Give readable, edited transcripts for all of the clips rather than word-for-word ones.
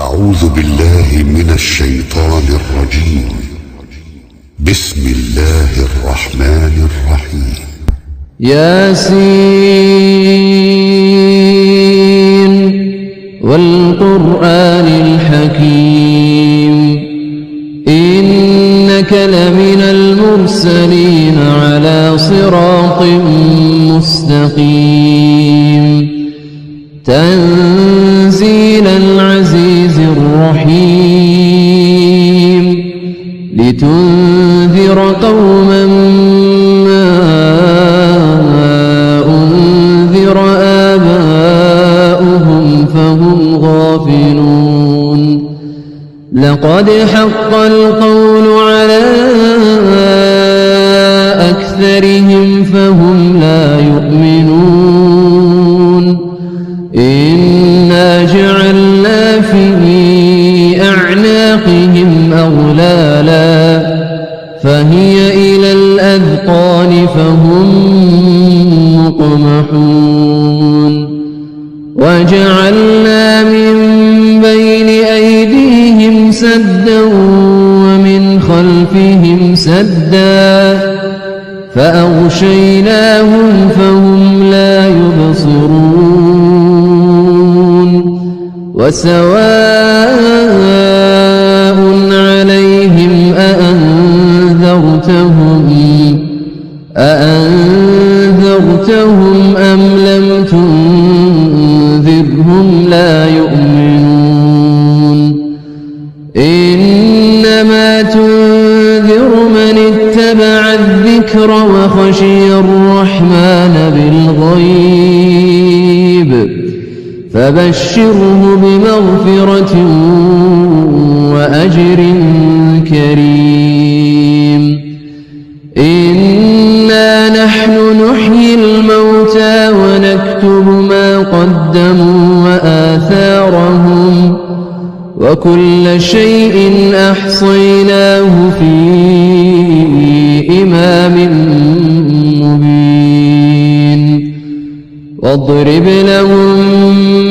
أعوذ بالله من الشيطان الرجيم. بسم الله الرحمن الرحيم. ياسين والقرآن الحكيم إنك لمن المرسلين على صراط مستقيم تنزيل العزيز الرحيم لتنذر قوما ما أنذر آباؤهم فهم غافلون لقد حق القول على أكثرهم فهم لا يؤمنون إنا جعلنا في أعناقهم أغلالا فهي إلى الأذقان فهم مقمحون وجعلنا من بين أيديهم سدا ومن خلفهم سدا فأغشيناهم فهم لا يبصرون وسواء عليهم أأنذرتهم أم لم تنذرهم لا يؤمنون إنما تنذر من اتبع الذكر وخشي الرحمن بالغيب فبشره بمغفرة وأجر كريم إنا نحن نحيي الموتى ونكتب ما قدموا وآثارهم وكل شيء أحصيناه في إمام مبين واضرب لهم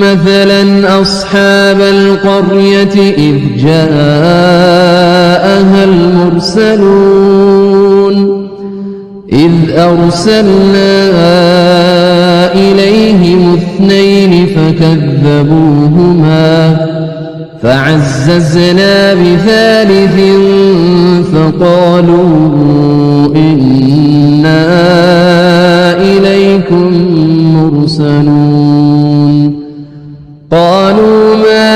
مثلا أصحاب القرية إذ جاءها المرسلون إذ أرسلنا إليهم اثنين فكذبوهما فعززنا بثالث فقالوا إنا إليكم مرسلون قالوا ما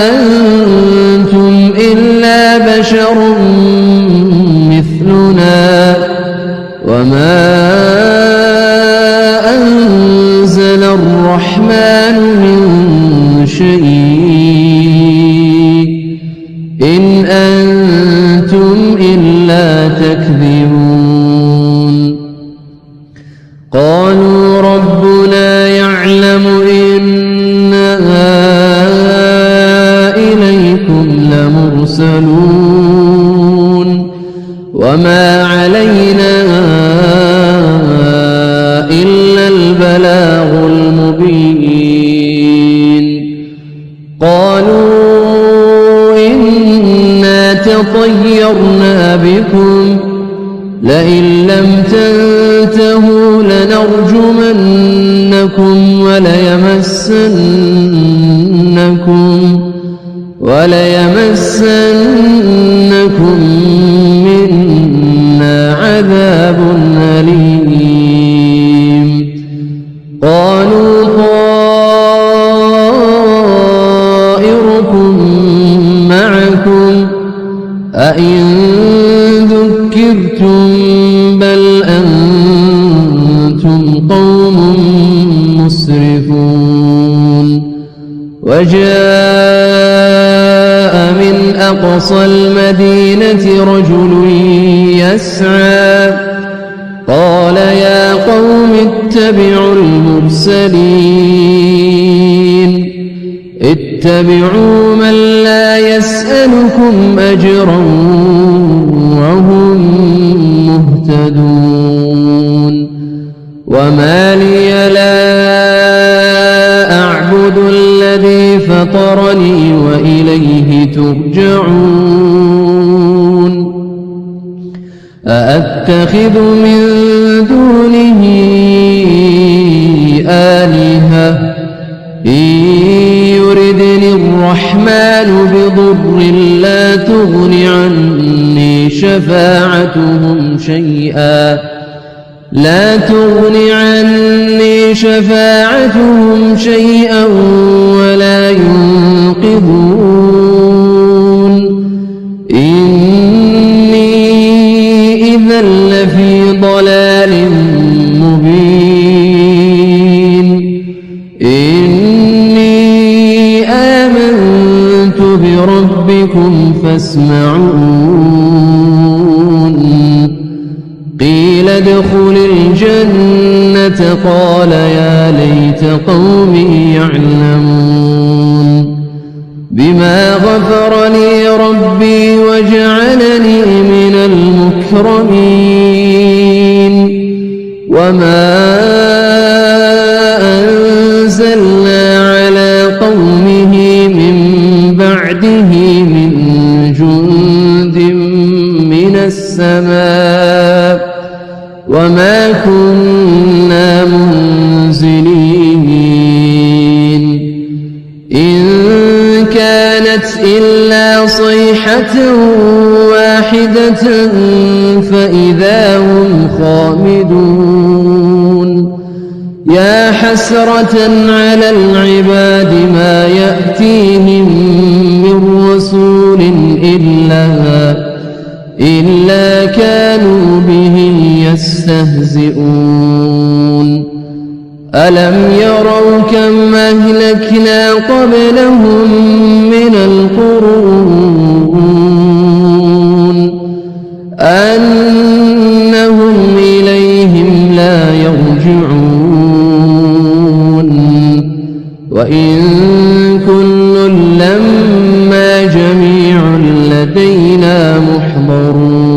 أنتم إلا بشر مثلنا وما أنزل الرحمن من شيء إن أنتم إلا تكذبون قالوا ربنا يعلم إنا إليكم لمرسلون وما علينا إلا البلاغ المبين قالوا إنا تطيرنا بكم لئن لم تنتهوا لنرجمنكم وليمسنكم منا عذاب أليم قالوا طائركم معكم أئن ذكرتم بل أنتم قوم مسرفون وجاء من أقصى المدينة رجل يسعى قال يا قوم اتبعوا المرسلين اتبعوا من لا يسألكم أجرا وهم مهتدون وما لي لا أعبد الذي فطر فطرني وإليه ترجعون أأتخذ من دونه آلهة إن يردني الرحمن بضر لا تغن عني شفاعتهم شيئا ولا ينقذون إني إذا لفي ضلال مبين إني آمنت بربكم فاسمعون قيل ادخل الجنة قال يا ليت قومي يعلمون بما غفر لي ربي وجعلني من المكرمين وما أنزلنا على قومه من بعده من جند من السماء وما كنا منزلين إن كانت إلا صيحة واحدة فإذا هم خامدون يا حسرة على العباد ما يأتيهم من رسول إلا كانوا به يستهزئون ألم يروا كم أهلكنا قبلهم من القرون أنهم إليهم لا يرجعون وإن كل لما جميع لدينا محضرون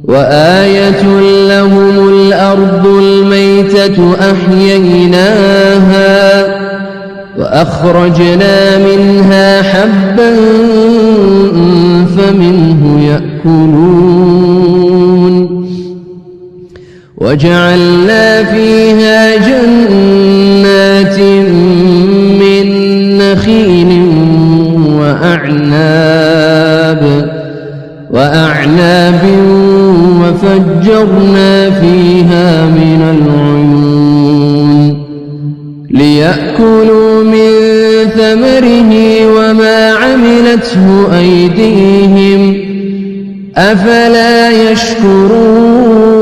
وآية لهم الأرض الميتة أحييناها وأخرجنا منها حبا فمنه يأكلون وجعلنا فيها جنات من نخيل وأعناب وفجرنا فيها من العيون ليأكلوا من ثمره وما عملته أيديهم أفلا يشكرون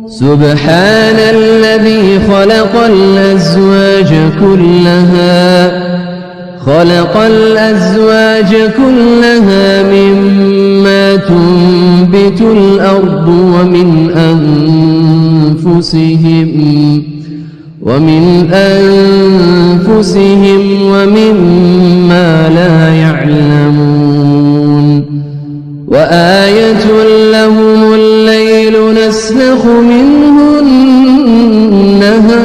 سبحان الذي خلق الأزواج كلها مما تنبت الأرض ومن أنفسهم ومما لا يعلمون وآية لهم الليل نسلخ منه النهار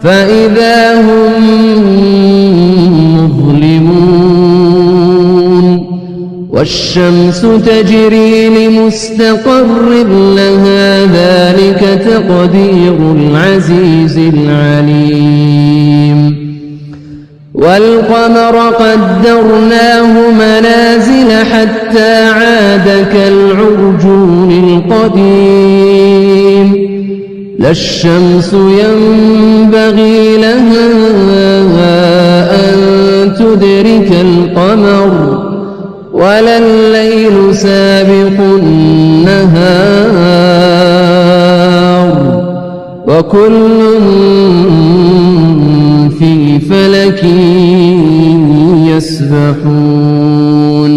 فإذا هم مظلمون والشمس تجري لمستقر لها ذلك تقدير العزيز العليم والقمر قدرناه منازل حتى عاد كالعرجون القديم لا الشمس ينبغي لها أن تدرك القمر ولا الليل سابق النهار وكل في فلك يسبحون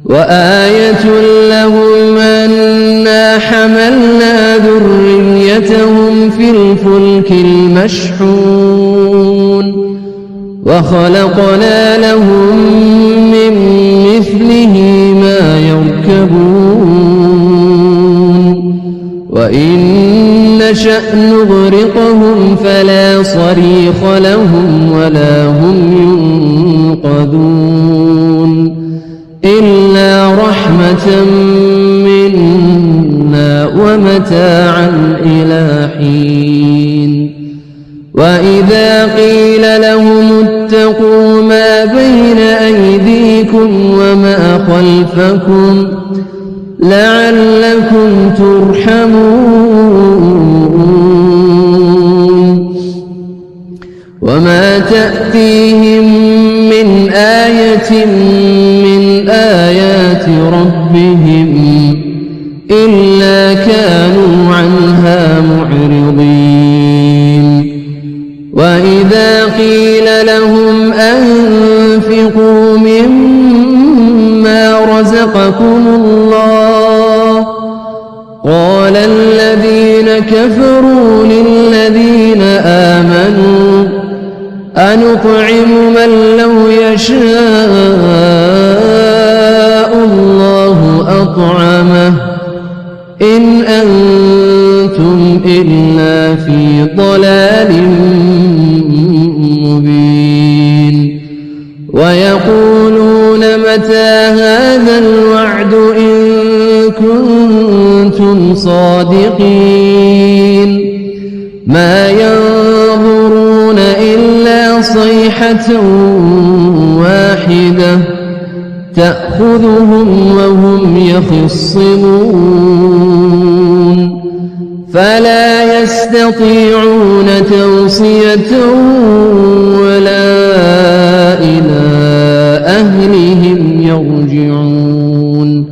وآية لهم أنا حملنا ذريتهم في الفلك المشحون وخلقنا لهم من مثله ما يركبون وإن نشأ نغرقهم فلا صريخ لهم ولا هم ينقذون إلا رحمة منا ومتاعا إلى حين وإذا قيل لهم اتقوا ما بين أيديكم وما خلفكم لعلكم ترحمون وما تأتيهم من آية من آيات ربهم إلا كانوا عنها معرضين وإذا قيل لهم أنفقوا مما رزقكم الله قال الذين كفروا للذين آمنوا أنطعم من لو يشاء الله أطعمه إن أنتم إلا في ضلال مبين ويقولون متى هذا الوعد إن كنتم صادقين ما ينظرون إلا صيحة واحدة تأخذهم وهم يخصمون فلا يستطيعون توصية ولا إلى أهلهم يرجعون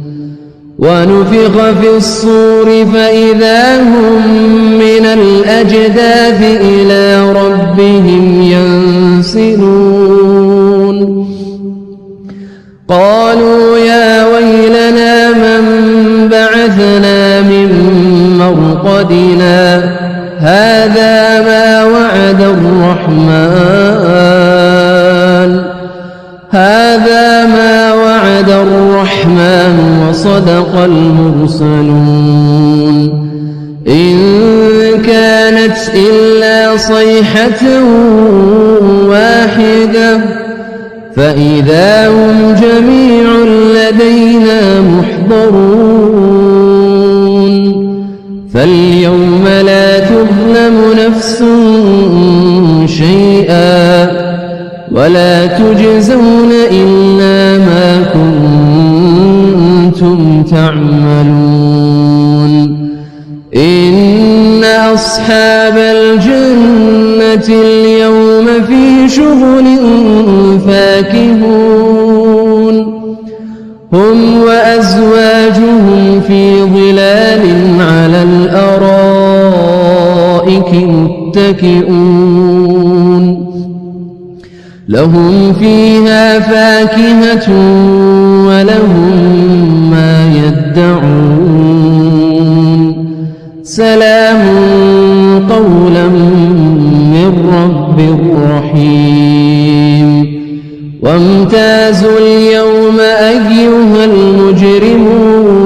ونفخ في الصور فإذا هم من الأجداث إلى ربهم ينسلون قالوا يا ويلنا من بعثنا من مرقدنا هذا ما وعد الرحمن وصدق المرسلون إن كانت إلا صيحة واحدة فإذا هم جميع لدينا محضرون فاليوم لا تظلم نفس شيئا ولا تجزون إلا ما كنتم تعملون إن أصحاب الجنة اليوم في شغل فاكهون هم وأزواجهم في ظلال على الأرائك متكئون لهم فيها فاكهة ولهم ما يدعون سلام قولا من رب رحيم وامتازوا اليوم أيها المجرمون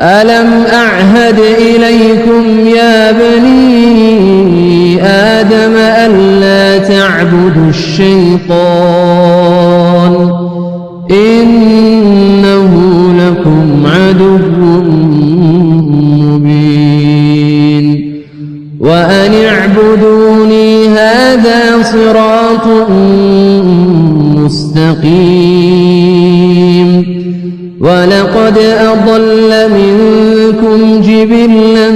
ألم أعهد إليكم يا بني آدم ألا تعبدوا الشيطان إنه لكم عدو مبين وأن اعبدوني هذا صراط مستقيم ولقد أضل منكم جبلا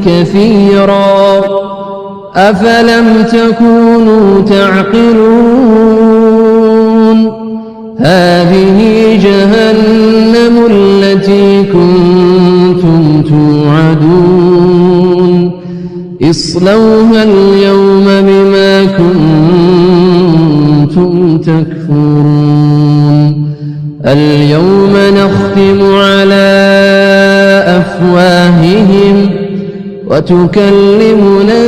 كثيرا أفلم تكونوا تعقلون هذه جهنم التي كنتم توعدون اصلوها اليوم بما كنتم تكفرون اليوم نختم على أفواههم وتكلمنا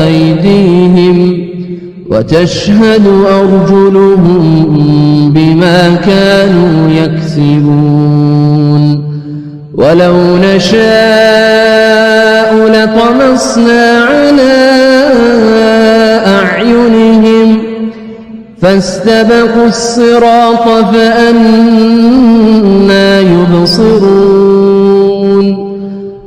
أيديهم وتشهد أرجلهم بما كانوا يكسبون ولو نشاء لطمسنا على أعينهم فاستبقوا الصراط فأنى يبصرون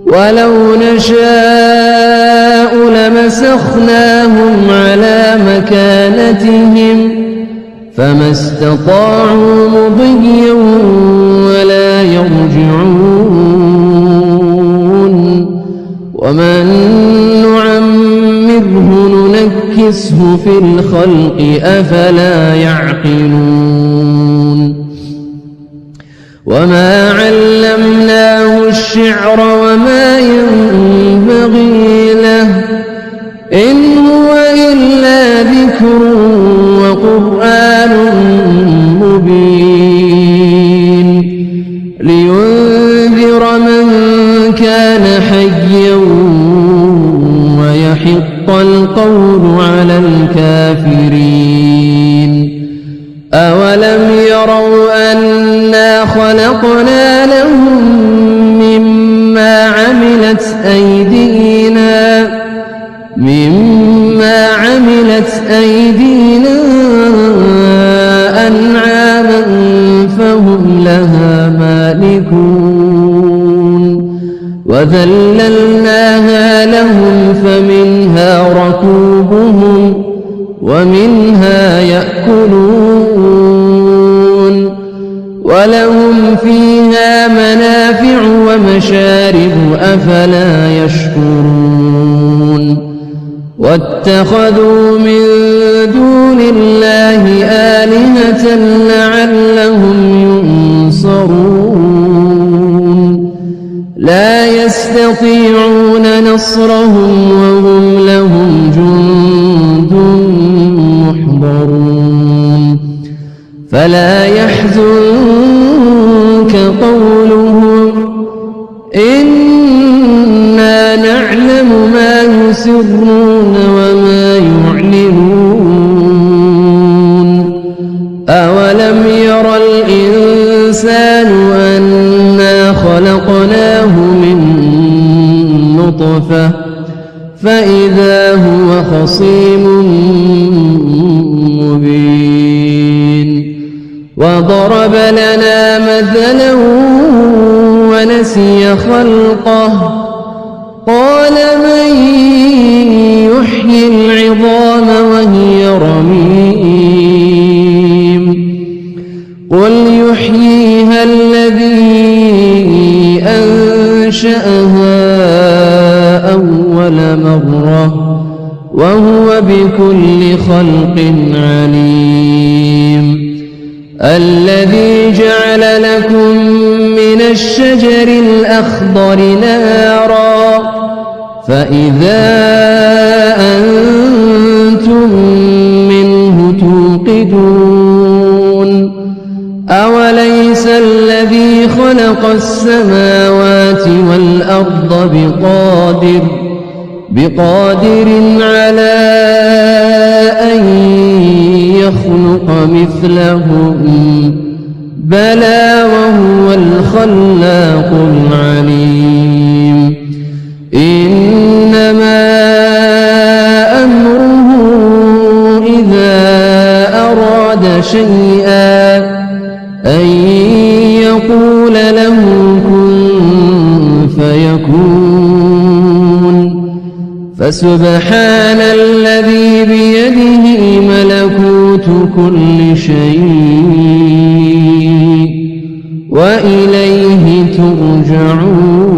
ولو نشاء لمسخناهم على مكانتهم فما استطاعوا مضيا ولا يرجعون ومن نعمره ننكسه في الخلق أفلا يعقلون وما علمناه الشعر وما ينبغي له إن هو إلا ذكر وقرآن مبين لينذر من كان حيا ويحق القول على الكافرين أولم يروا أنا خلقنا لهم مما عملت أيدينا أنعاما فهم لها مالكون وذللناها لهم فمنها ركوبهم ومنها يأكلون ولهم فيها منافع ومشارب أفلا يشكرون واتخذوا من دون الله آلهة لعلهم ينصرون لا يستطيعون نصرهم وهم لهم جند محضرون فلا يحزنك قولهم إنا نعلم ما يسرون وما يعلنون أولم ير الإنسان أنا خلقناه من نطفة فإذا هو خصيم مبين وضرب لنا مثلا ونسي خلقه قال من يحيي العظام وهي رميم قل يحييها الذي أنشأها أول مرة وهو بكل خلق عليم الذي جعل لكم من الشجر الأخضر نارا فإذا أنتم منه توقدون أوليس الذي خلق السماوات والأرض بقادر على أن يخلق مثلهم بلى وهو الخلاق العليم إنما أمره إذا أراد شيئا أن يقول له كن فيكون فسبحان الذي بيده ملكوت كل شيء وإليه ترجعون